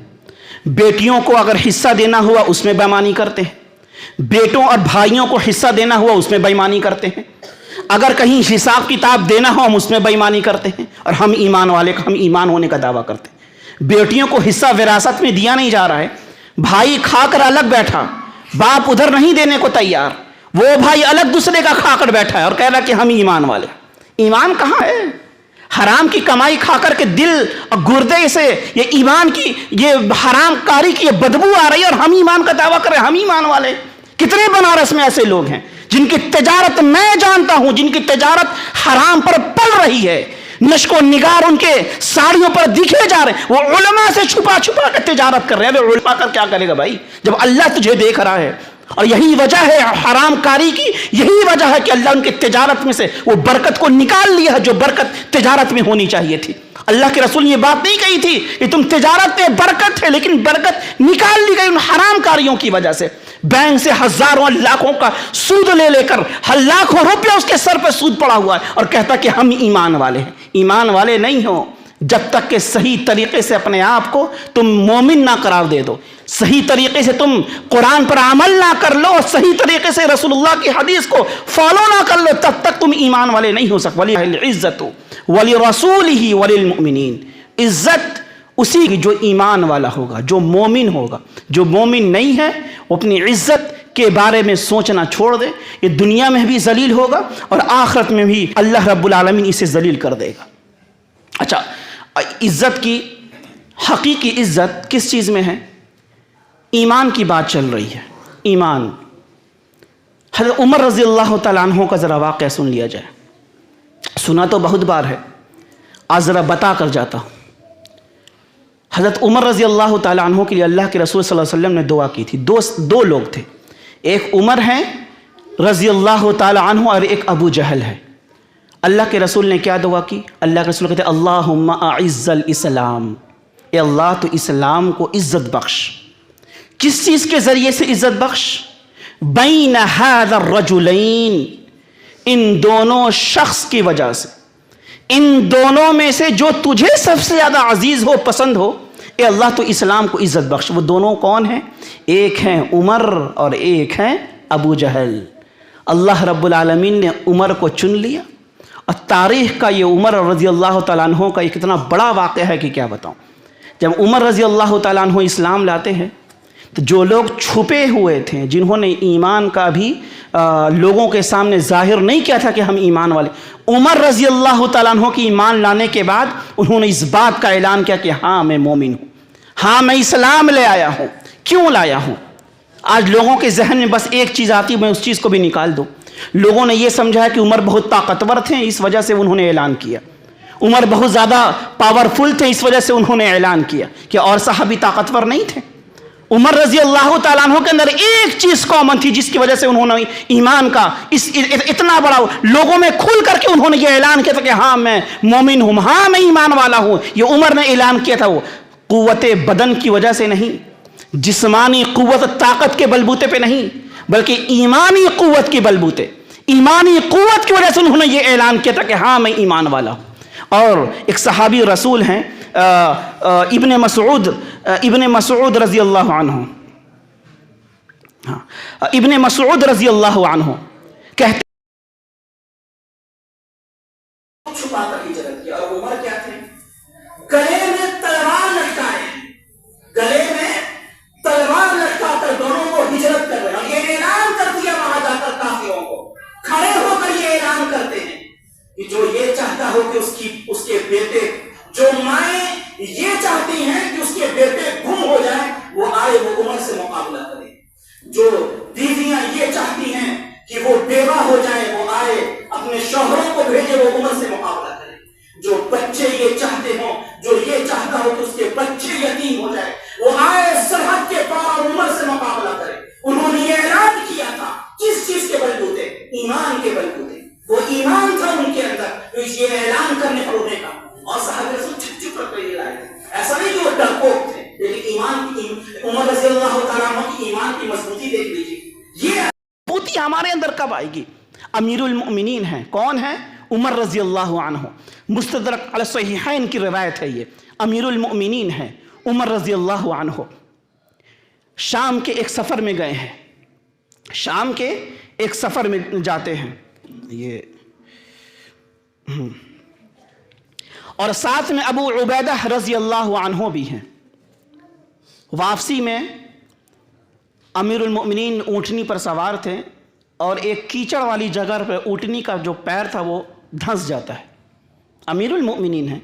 بیٹیوں کو اگر حصہ دینا ہوا اس میں بے ایمانی کرتے ہیں. بیٹوں اور بھائیوں کو حصہ دینا ہوا اس میں بے ایمانی کرتے ہیں. اگر کہیں حساب کتاب دینا ہو ہم اس میں بے ایمانی کرتے ہیں. اور ہم ایمان والے، ہم ایمان ہونے کا دعویٰ کرتے ہیں. بیٹیوں کو حصہ وراثت میں دیا نہیں جا رہا ہے. بھائی کھا کر الگ بیٹھا، باپ ادھر نہیں دینے کو تیار، وہ بھائی الگ دوسرے کا کھا کر بیٹھا ہے اور کہہ رہا کہ ہم ایمان والے. ایمان کہاں ہے؟ حرام کی کمائی کھا کر کے دل اور گردے سے یہ ایمان کی، یہ حرام کاری کی یہ بدبو آ رہی ہے اور ہم ایمان کا دعویٰ کر رہے ہیں ہم ایمان والے. کتنے بنارس میں ایسے لوگ ہیں جن کی تجارت میں جانتا ہوں، جن کی تجارت حرام پر پل رہی ہے، نشک و نگار ان کے ساڑیوں پر دکھے جا رہے ہیں. وہ علماء سے چھپا چھپا کر تجارت کر رہے ہیں. وہ علماء کر کیا کرے گا بھائی جب اللہ تجھے دیکھ رہا ہے؟ اور یہی وجہ ہے حرام کاری کی، یہی وجہ ہے کہ اللہ ان کی تجارت میں سے وہ برکت کو نکال لیا ہے جو برکت تجارت میں ہونی چاہیے تھی۔ اللہ کے رسول نے یہ بات نہیں کہی تھی کہ تم تجارت میں برکت ہے، لیکن برکت نکال لی گئی ان حرام کاریوں کی وجہ سے۔ بینک سے ہزاروں لاکھوں کا سود لے لے کر لاکھوں روپیہ اس کے سر پہ سود پڑا ہوا ہے، اور کہتا کہ ہم ایمان والے ہیں۔ ایمان والے نہیں ہو جب تک کہ صحیح طریقے سے اپنے آپ کو تم مومن نہ قرار دے دو، صحیح طریقے سے تم قرآن پر عمل نہ کر لو، صحیح طریقے سے رسول اللہ کی حدیث کو فالو نہ کر لو، تب تک تم ایمان والے نہیں ہو سکتے۔ وَلِلَّهِ الْعِزَّةُ وَلِرَسُولِهِ وَلِلْمُؤْمِنِينَ، عزت اسی کی جو ایمان والا ہوگا، جو مومن ہوگا۔ جو مومن نہیں ہے وہ اپنی عزت کے بارے میں سوچنا چھوڑ دے، یہ دنیا میں بھی ذلیل ہوگا اور آخرت میں بھی اللہ رب العالمین اسے ذلیل کر دے گا۔ اچھا، عزت کی حقیقی عزت کس چیز میں ہے؟ ایمان کی بات چل رہی ہے۔ ایمان، حضرت عمر رضی اللہ تعالیٰ عنہ کا ذرا واقعہ سن لیا جائے۔ سنا تو بہت بار ہے، آج ذرا بتا کر جاتا ہوں۔ حضرت عمر رضی اللہ تعالیٰ عنہ کے لیے اللہ کے رسول صلی اللہ علیہ وسلم نے دعا کی تھی۔ دو لوگ تھے، ایک عمر ہیں رضی اللہ تعالیٰ عنہ اور ایک ابو جہل ہے۔ اللہ کے رسول نے کیا دعا کی؟ اللہ کے رسول کہتے ہیں اللہم اعز الاسلام، اے اللہ تو اسلام کو عزت بخش۔ کس چیز کے ذریعے سے عزت بخش؟ بین ھذا الرجلین، ان دونوں شخص کی وجہ سے، ان دونوں میں سے جو تجھے سب سے زیادہ عزیز ہو، پسند ہو، اے اللہ تو اسلام کو عزت بخش۔ وہ دونوں کون ہیں؟ ایک ہیں عمر اور ایک ہیں ابو جہل۔ اللہ رب العالمین نے عمر کو چن لیا، اور تاریخ کا یہ عمر رضی اللہ تعالیٰ عنہ کا ایک اتنا بڑا واقعہ ہے کہ کیا بتاؤں۔ جب عمر رضی اللہ تعالیٰ عنہ اسلام لاتے ہیں تو جو لوگ چھپے ہوئے تھے، جنہوں نے ایمان کا بھی لوگوں کے سامنے ظاہر نہیں کیا تھا کہ ہم ایمان والے، عمر رضی اللہ تعالیٰ عنہ کی ایمان لانے کے بعد انہوں نے اس بات کا اعلان کیا کہ ہاں میں مومن ہوں، ہاں میں اسلام لے آیا ہوں۔ کیوں لایا ہوں؟ آج لوگوں کے ذہن میں بس ایک چیز آتی ہے، میں اس چیز کو بھی نکال دوں۔ لوگوں نے یہ سمجھا ہے کہ عمر بہت طاقتور تھے، اس وجہ سے انہوں نے اعلان کیا۔ عمر بہت زیادہ پاورفل تھے، اس وجہ سے انہوں نے اعلان کیا کہ اور صحابی طاقتور نہیں تھے۔ عمر رضی اللہ تعالیٰ عنہ کے اندر ایک چیز کامن تھی جس کی وجہ سے انہوں نے ایمان کا اتنا بڑا لوگوں میں کھل کر کے انہوں نے یہ اعلان کیا تھا کہ ہاں میں مومن ہوں، ہاں میں ایمان والا ہوں۔ یہ عمر نے اعلان کیا تھا، وہ قوت بدن کی وجہ سے نہیں، جسمانی قوت طاقت کے بلبوتے پہ نہیں، بلکہ ایمانی قوت کے بلبوتے، ایمانی قوت کی وجہ سے انہوں نے یہ اعلان کیا تھا کہ ہاں میں ایمان والا ہوں۔ اور ایک صحابی رسول ہیں ابن مسعود رضی اللہ عنہ، ابن مسعود رضی اللہ عنہ کہتے چھپا کر ہجرت کیا، اور عمر کیا تھے؟ گلے میں تلوار لٹکائے، گلے میں تلوار لٹکا کر دونوں کو ہجرت کر رہے، اور یہ اعلان کر دیا وہاں جا کر کافروں کو، کھڑے ہو کر یہ اعلان کرتے ہیں کہ جو یہ چاہتا ہو کہ اس کے بیٹے، جو مائیں یہ چاہتی ہیں کہ اس کے بیٹے گم ہو جائیں، وہ آئے، وہ عمر سے مقابلہ کرے۔ جو بیویاں یہ چاہتی ہیں کہ وہ بیوہ ہو جائیں، وہ آئے، اپنے شوہروں کو بھیجے، وہ عمر سے مقابلہ کرے۔ جو بچے یہ چاہتے ہوں، جو یہ چاہتا ہو کہ اس کے بچے یتیم ہو جائے، وہ آئے سرحد کے پار عمر سے مقابلہ کرے۔ انہوں نے یہ اعلان کیا تھا، کس چیز کے بلبوتے؟ ایمان کے بلبوتے۔ وہ ایمان تھا ان کے اندر، تو یہ اعلان کرنے پر انہیں کہا، اور صحابہ رسول چپ چپ کر یہ لائے۔ ایسا نہیں کہ وہ ڈرپوک تھے، لیکن ایمان کی عمر رضی اللہ تعالیٰ عنہ کی ایمان کی مضبوطی دیکھ لیجیے۔ یہ مضبوطی ہمارے اندر کب آئے گی؟ امیر المؤمنین ہیں، کون ہیں؟ عمر رضی اللہ عنہ۔ مستدرک علی الصحیحین کی روایت ہے، یہ امیر المؤمنین ہیں عمر رضی اللہ عنہ۔ شام کے ایک سفر میں گئے ہیں، شام کے ایک سفر میں جاتے ہیں یہ، اور ساتھ میں ابو عبیدہ رضی اللہ عنہ بھی ہیں۔ واپسی میں امیر المؤمنین اونٹنی پر سوار تھے، اور ایک کیچڑ والی جگہ پر اونٹنی کا جو پیر تھا وہ دھنس جاتا ہے۔ امیر المؤمنین ہیں،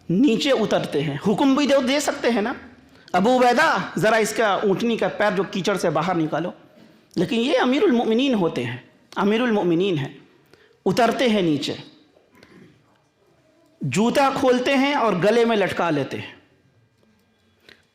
نیچے اترتے ہیں، حکم بھی دے سکتے ہیں نا، ابو عبیدہ ذرا اس کا اونٹنی کا پیر جو کیچڑ سے باہر نکالو، لیکن یہ امیر المؤمنین ہوتے ہیں، امیر المؤمنین ہیں۔ اترتے ہیں نیچے، جوتا کھولتے ہیں اور گلے میں لٹکا لیتے ہیں،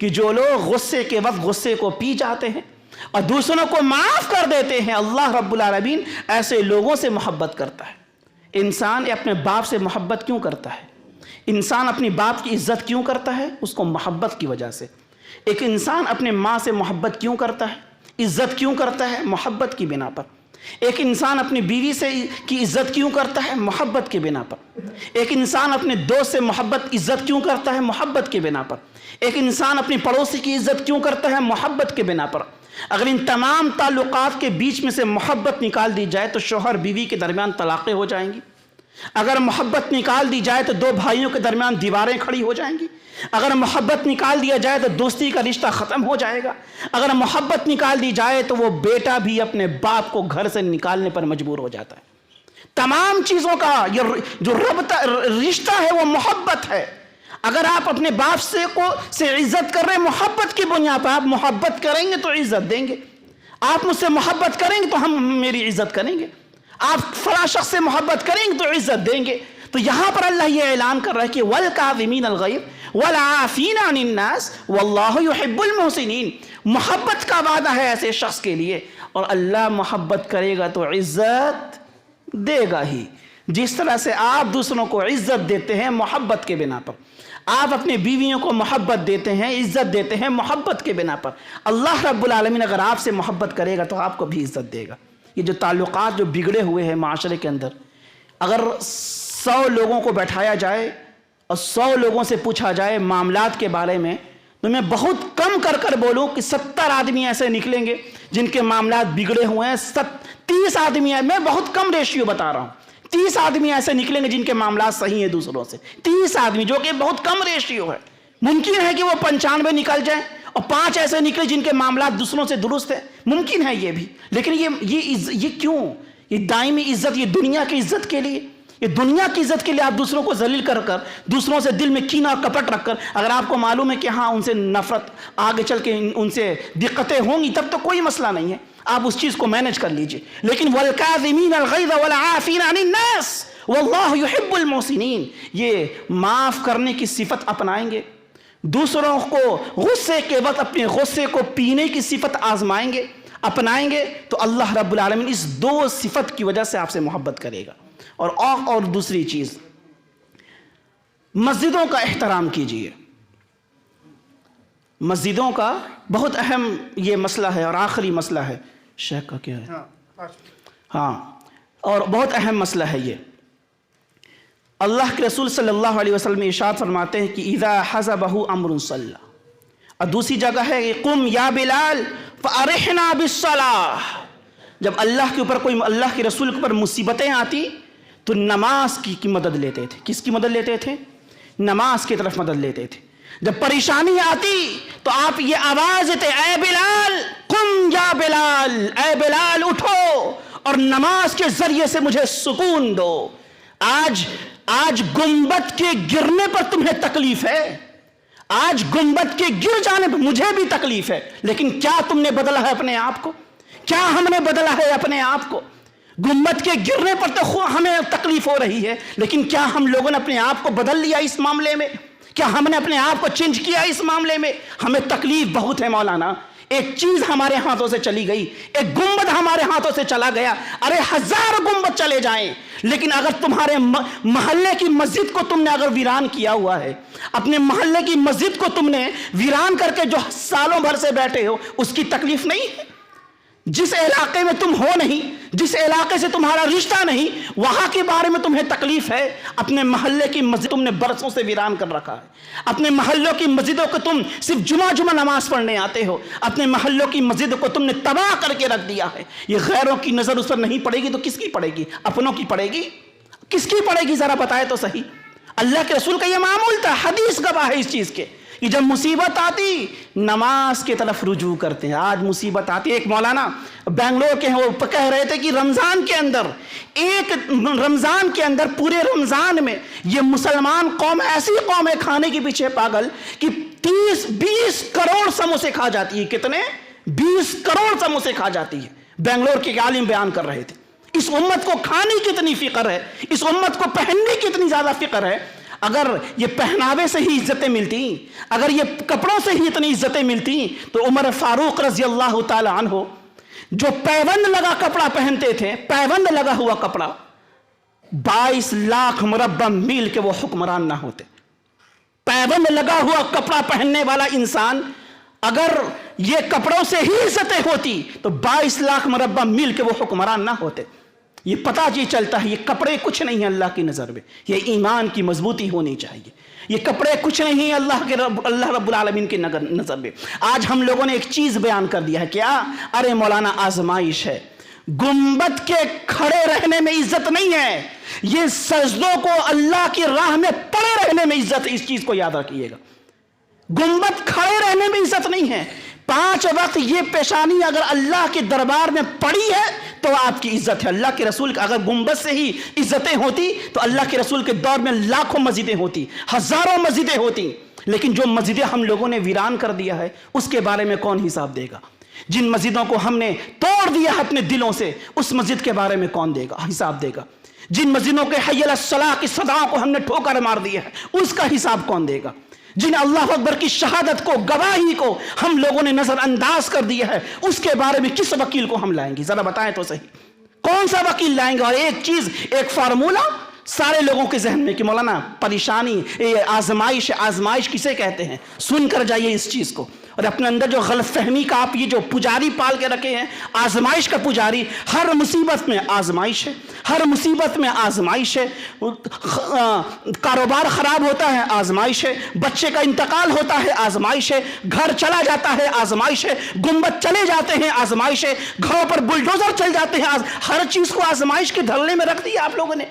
کہ جو لوگ غصے کے وقت غصے کو پی جاتے ہیں اور دوسروں کو معاف کر دیتے ہیں، اللہ رب العالمین ایسے لوگوں سے محبت کرتا ہے۔ انسان اپنے باپ سے محبت کیوں کرتا ہے؟ انسان اپنی باپ کی عزت کیوں کرتا ہے؟ اس کو محبت کی وجہ سے۔ ایک انسان اپنے ماں سے محبت کیوں کرتا ہے؟ عزت کیوں کرتا ہے؟ محبت کی بنا پر۔ ایک انسان اپنی بیوی سے کی عزت کیوں کرتا ہے؟ محبت کے بنا پر۔ ایک انسان اپنے دوست سے محبت عزت کیوں کرتا ہے؟ محبت کے بنا پر۔ ایک انسان اپنی پڑوسی کی عزت کیوں کرتا ہے؟ محبت کے بنا پر۔ اگر ان تمام تعلقات کے بیچ میں سے محبت نکال دی جائے تو شوہر بیوی کے درمیان طلاقیں ہو جائیں گی۔ اگر محبت نکال دی جائے تو دو بھائیوں کے درمیان دیواریں کھڑی ہو جائیں گی۔ اگر محبت نکال دیا جائے تو دوستی کا رشتہ ختم ہو جائے گا۔ اگر محبت نکال دی جائے تو وہ بیٹا بھی اپنے باپ کو گھر سے نکالنے پر مجبور ہو جاتا ہے۔ تمام چیزوں کا یہ جو رشتہ ہے وہ محبت ہے۔ اگر آپ اپنے باپ سے عزت کر رہے ہیں محبت کی بنیاد پر، آپ محبت کریں گے تو عزت دیں گے۔ آپ مجھ سے محبت کریں گے تو ہم میری عزت کریں گے۔ آپ فلاں شخص سے محبت کریں گے تو عزت دیں گے۔ تو یہاں پر اللہ یہ اعلان کر رہا ہے کہ وَالْكَاظِمِينَ الْغَيْظَ وَالْعَافِينَ عَنِ النَّاسِ وَاللَّهُ يُحِبُّ الْمُحْسِنِينَ۔ محبت کا وعدہ ہے ایسے شخص کے لیے، اور اللہ محبت کرے گا تو عزت دے گا ہی۔ جس طرح سے آپ دوسروں کو عزت دیتے ہیں محبت کے بنا پر، آپ اپنے بیویوں کو محبت دیتے ہیں، عزت دیتے ہیں محبت کے بنا پر، اللہ رب العالمین اگر آپ سے محبت کرے گا تو آپ کو بھی عزت دے گا۔ یہ جو تعلقات جو بگڑے ہوئے ہیں معاشرے کے اندر، اگر 100 لوگوں کو بیٹھایا جائے اور 100 لوگوں سے پوچھا جائے معاملات کے بارے میں، تو میں بہت کم کر بولوں کہ 70 آدمی ایسے نکلیں گے جن کے معاملات بگڑے ہوئے ہیں۔ 30 آدمی ہیں، میں بہت کم ریشیو بتا رہا ہوں، 30 آدمی ایسے نکلیں گے جن کے معاملات صحیح ہیں دوسروں سے۔ 30 آدمی جو کہ بہت کم ریشیو ہے۔ ممکن ہے کہ وہ 95 نکل جائیں اور 5 ایسے نکلے جن کے معاملات دوسروں سے درست ہیں، ممکن ہے یہ بھی۔ لیکن یہ کیوں؟ یہ دائمی عزت، یہ دنیا کی عزت کے لیے، یہ دنیا کی عزت کے لیے آپ دوسروں کو ذلیل کر دوسروں سے دل میں کینہ اور کپٹ رکھ کر، اگر آپ کو معلوم ہے کہ ہاں ان سے نفرت آگے چل کے ان سے دقتیں ہوں گی، تب تو کوئی مسئلہ نہیں ہے، آپ اس چیز کو مینج کر لیجئے۔ لیکن وَالْكَاظِمِينَ الْغَيْظَ وَالْعَافِينَ عَنِ النَّاسِ وَاللَّهُ يُحِبُّ الْمُحْسِنِينَ۔ یہ معاف کرنے کی صفت اپنائیں گے، دوسروں کو غصے کے وقت اپنے غصے کو پینے کی صفت آزمائیں گے، اپنائیں گے، تو اللہ رب العالمین اس 2 صفت کی وجہ سے آپ سے محبت کرے گا۔ اور دوسری چیز، مسجدوں کا احترام کیجیے۔ مسجدوں کا بہت اہم یہ مسئلہ ہے اور آخری مسئلہ ہے۔ شیخ کا کیا ہے؟ ہاں، اور بہت اہم مسئلہ ہے یہ۔ اللہ کے رسول صلی اللہ علیہ وسلم ارشاد فرماتے ہیں کہ اذا حزبہ امر صلی، اور دوسری جگہ ہے کہ قم یا بلال فارحنا بالصلاۃ۔ جب اللہ کے اوپر اللہ کے رسول کے اوپر مصیبتیں آتی تو نماز کی مدد لیتے تھے۔ کس کی مدد لیتے تھے؟ نماز کی طرف مدد لیتے تھے۔ جب پریشانی آتی تو آپ یہ آواز دیتے، اے بلال قم یا بلال، اے بلال اٹھو اور نماز کے ذریعے سے مجھے سکون دو۔ آج گنبد کے گرنے پر تمہیں تکلیف ہے، آج گنبد کے گر جانے پر مجھے بھی تکلیف ہے، لیکن کیا تم نے بدلا ہے اپنے آپ کو؟ کیا ہم نے بدلا ہے اپنے آپ کو؟ گنبد کے گرنے پر تو ہمیں تکلیف ہو رہی ہے، لیکن کیا ہم لوگوں نے اپنے آپ کو بدل لیا اس معاملے میں؟ کیا ہم نے اپنے آپ کو چینج کیا اس معاملے میں؟ ہمیں تکلیف بہت ہے مولانا، ایک چیز ہمارے ہاتھوں سے چلی گئی، ایک گنبد ہمارے ہاتھوں سے چلا گیا۔ ارے 1000 گنبد چلے جائیں، لیکن اگر تمہارے محلے کی مسجد کو تم نے اگر ویران کیا ہوا ہے، اپنے محلے کی مسجد کو تم نے ویران کر کے جو سالوں بھر سے بیٹھے ہو، اس کی تکلیف نہیں ہے؟ جس علاقے میں تم ہو نہیں، جس علاقے سے تمہارا رشتہ نہیں، وہاں کے بارے میں تمہیں تکلیف ہے؟ اپنے محلے کی مسجد تم نے برسوں سے ویران کر رکھا ہے، اپنے محلوں کی مسجدوں کو تم صرف جمعہ نماز پڑھنے آتے ہو، اپنے محلوں کی مسجد کو تم نے تباہ کر کے رکھ دیا ہے۔ یہ غیروں کی نظر اس پر نہیں پڑے گی تو کس کی پڑے گی؟ اپنوں کی پڑے گی؟ کس کی پڑے گی ذرا بتائے تو صحیح۔ اللہ کے رسول کا یہ معمول تھا، حدیث گواہ ہے اس چیز کے کہ جب مصیبت آتی نماز کی طرف رجوع کرتے ہیں۔ آج مصیبت آتی، ایک مولانا بنگلور کے ہیں، وہ کہہ رہے تھے کہ رمضان کے اندر پورے رمضان میں یہ مسلمان قوم ایسی قوم ہے کھانے کے پیچھے پاگل کہ 20 کروڑ سموسے کھا جاتی ہے۔ کتنے؟ 20 کروڑ سموسے کھا جاتی ہے۔ بنگلور کے عالم بیان کر رہے تھے۔ اس امت کو کھانے کی اتنی فکر ہے، اس امت کو پہننے کی اتنی زیادہ فکر ہے۔ اگر یہ پہناوے سے ہی عزتیں ملتی، اگر یہ کپڑوں سے ہی اتنی عزتیں ملتی تو عمر فاروق رضی اللہ تعالی عنہ جو پیوند لگا کپڑا پہنتے تھے، پیوند لگا ہوا کپڑا، 22 لاکھ مربع میل کے وہ حکمران نہ ہوتے۔ پیوند لگا ہوا کپڑا پہننے والا انسان اگر یہ کپڑوں سے ہی عزتیں ہوتی تو 22 لاکھ مربع میل کے وہ حکمران نہ ہوتے۔ یہ پتہ یہ چلتا ہے یہ کپڑے کچھ نہیں ہیں اللہ کی نظر میں، یہ ایمان کی مضبوطی ہونی چاہیے۔ یہ کپڑے کچھ نہیں ہیں اللہ رب العالمین کی نظر میں۔ آج ہم لوگوں نے ایک چیز بیان کر دیا ہے، کیا؟ ارے مولانا آزمائش ہے، گنبد کے کھڑے رہنے میں عزت نہیں ہے، یہ سجدوں کو اللہ کی راہ میں پڑے رہنے میں عزت ہے۔ اس چیز کو یاد رکھیے گا، گنبد کھڑے رہنے میں عزت نہیں ہے۔ 5 وقت یہ پیشانی اگر اللہ کے دربار میں پڑی ہے تو آپ کی عزت ہے۔ اللہ کے رسول اگر گنبد سے ہی عزتیں ہوتی تو اللہ کے رسول کے دور میں لاکھوں مسجدیں ہوتی، ہزاروں مسجدیں ہوتی، لیکن جو مسجدیں ہم لوگوں نے ویران کر دیا ہے اس کے بارے میں کون حساب دے گا؟ جن مسجدوں کو ہم نے توڑ دیا ہے اپنے دلوں سے، اس مسجد کے بارے میں کون دے گا حساب دے گا؟ جن مسجدوں کے حی علی الصلاۃ کی صداؤں کو ہم نے ٹھوکر مار دیا ہے اس کا حساب کون دے گا؟ جن اللہ اکبر کی شہادت کو، گواہی کو ہم لوگوں نے نظر انداز کر دیا ہے اس کے بارے میں کس وکیل کو ہم لائیں گے؟ ذرا بتائیں تو صحیح، کون سا وکیل لائیں گے؟ اور ایک چیز، ایک فارمولہ سارے لوگوں کے ذہن میں کہ مولانا پریشانی، آزمائش، آزمائش کسے کہتے ہیں؟ سن کر جائیے اس چیز کو، اور اپنے اندر جو غلط فہمی کا آپ یہ جو پجاری پال کے رکھے ہیں، آزمائش کا پجاری، ہر مصیبت میں آزمائش ہے، ہر مصیبت میں آزمائش ہے، کاروبار خراب ہوتا ہے آزمائش ہے، بچے کا انتقال ہوتا ہے آزمائش ہے، گھر چلا جاتا ہے آزمائش ہے، گنبد چلے جاتے ہیں آزمائش ہے، گھروں پر بلڈوزر چل جاتے ہیں، ہر چیز کو آزمائش کے دھرنے میں رکھ دیا آپ لوگوں نے۔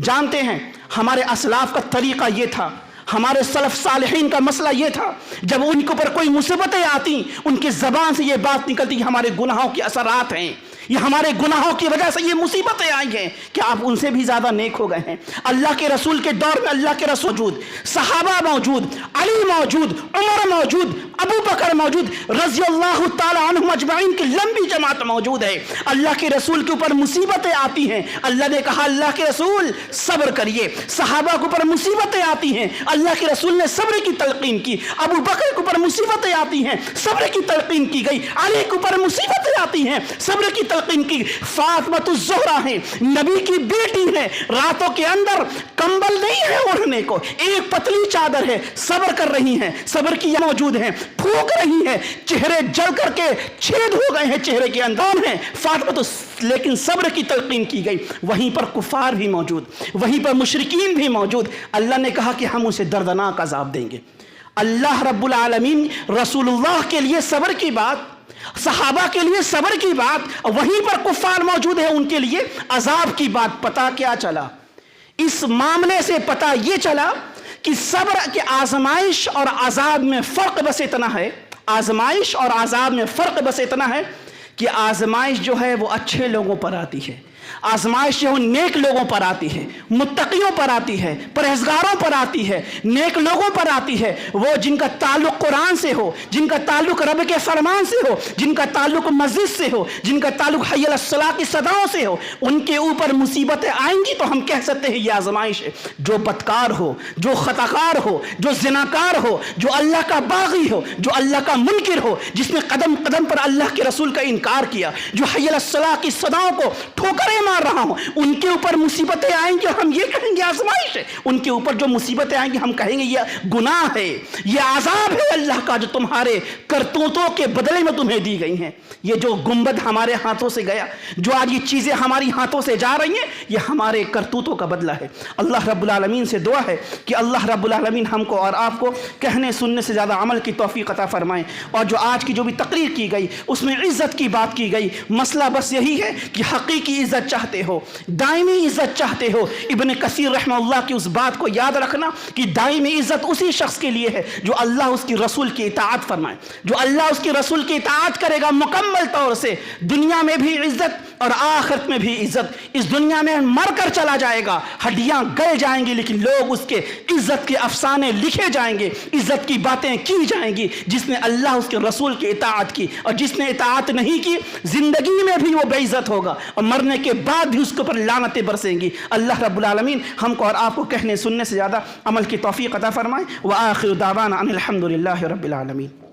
جانتے ہیں ہمارے اسلاف کا طریقہ یہ تھا، ہمارے سلف صالحین کا مسئلہ یہ تھا، جب ان کے اوپر کوئی مصیبتیں آتی ان کی زبان سے یہ بات نکلتی کہ ہمارے گناہوں کے اثرات ہیں، یہ ہمارے گناہوں کی وجہ سے یہ مصیبتیں آئی ہیں۔ کیا آپ ان سے بھی زیادہ نیک ہو گئے ہیں؟ اللہ کے رسول کے دور میں اللہ کے رسول موجود، صحابہ موجود، علی موجود، عمر موجود، ابو بکر موجود، رضی اللہ تعالی عنہم اجمعین کی لمبی جماعت موجود ہے۔ اللہ کے رسول کے اوپر مصیبتیں آتی ہیں، اللہ نے کہا اللہ کے رسول صبر کریے۔ صحابہ کے اوپر مصیبتیں آتی ہیں، اللہ کے رسول نے صبر کی تلقین کی۔ ابو بکر کے اوپر مصیبتیں آتی ہیں، صبر کی تلقین کی گئی۔ علی کے اوپر مصیبتیں آتی ہیں، صبر کی تلقین کی۔ فاطمہ الزہرا ہیں، نبی کی بیٹی ہیں، راتوں کے اندر کمبل نہیں ہے اوڑھنے کو، ایک پتلی چادر ہے، صبر کر رہی ہیں، صبر کی موجود ہیں، پھونک رہی ہیں، چہرے جل کر کے چھید ہو گئے ہیں چہرے کے اندر ہیں فاطمہ تو، لیکن صبر کی تلقین کی گئی۔ وہیں پر کفار بھی موجود، وہیں پر مشرکین بھی موجود۔ اللہ نے کہا کہ ہم اسے دردناک عذاب دیں گے۔ اللہ رب العالمین رسول اللہ کے لیے صبر کی بات، صحابہ کے لیے صبر کی بات، وہیں پر کفار موجود ہیں ان کے لیے عذاب کی بات۔ پتہ کیا چلا اس معاملے سے؟ پتہ یہ چلا کہ صبر کے آزمائش اور عذاب میں فرق بس اتنا ہے، آزمائش اور عذاب میں فرق بس اتنا ہے کہ آزمائش جو ہے وہ اچھے لوگوں پر آتی ہے، آزمائش جو نیک لوگوں پر آتی ہے، متقیوں پر آتی ہے، پرہیزگاروں پر آتی ہے، نیک لوگوں پر آتی ہے، وہ جن کا تعلق قرآن سے ہو، جن کا تعلق رب کے فرمان سے ہو، جن کا تعلق مسجد سے ہو، جن کا تعلق حی علی الصلاۃ کی صداؤں سے ہو۔ ان کے اوپر مصیبتیں آئیں گی تو ہم کہہ سکتے ہیں یہ آزمائش ہے۔ جو بدکار ہو، جو خطاکار ہو، جو زناکار ہو، جو اللہ کا باغی ہو، جو اللہ کا منکر ہو، جس نے قدم قدم پر اللہ کے رسول کا انکار کیا، جو حی علی الصلاۃ کی صداؤں کو ٹھوکریں مار رہا ہوں، ان کے اوپر مصیبتیں آئیں گی، ہم یہ کہیں گے آزمائش ہے۔ ان کے اوپر جو مصیبتیں آئیں گی ہم کہیں گے یہ گناہ ہے، یہ عذاب ہے اللہ کا جو تمہارے کرتوتوں کے بدلے میں تمہیں دی گئی ہیں۔ یہ جو گنبد ہمارے ہاتھوں سے گیا، جو آج یہ چیزیں ہماری ہاتھوں سے جا رہی ہیں، یہ ہمارے کرتوتوں کا بدلہ ہے۔ اللہ رب العالمین سے دعا ہے کہ اللہ رب العالمین ہم کو اور آپ کو کہنے سننے سے زیادہ عمل کی توفیق عطا فرمائیں۔ اور جو آج کی جو بھی تقریر کی گئی اس میں عزت کی بات کی گئی، مسئلہ بس یہی ہے کہ حقیقی عزت چاہتے ہو، دائمی عزت چاہتے ہو، ابن کثیر رحمہ اللہ کی اس بات کو یاد رکھنا کہ دائمی عزت اسی شخص کے لیے ہے جو اللہ اس کی رسول کی اطاعت فرمائے، جو اللہ اس کی رسول کی اطاعت کرے گا مکمل طور سے، دنیا میں بھی عزت اور آخرت میں بھی عزت. اس دنیا میں مر کر چلا جائے گا, ہڈیاں گل جائیں گی, لیکن لوگ اس کے عزت کے افسانے لکھے جائیں گے, عزت کی باتیں کی جائیں گی. جس نے اللہ اس کے رسول کی اطاعت کی اور جس نے اطاعت نہیں کی, زندگی میں بھی وہ بے عزت ہوگا اور مرنے کے بعد بھی اس کے اوپر لعنتیں برسیں گی. اللہ رب العالمین ہم کو اور آپ کو کہنے سننے سے زیادہ عمل کی توفیق عطا فرمائے. وآخر دعوانا ان الحمد للہ رب العالمین.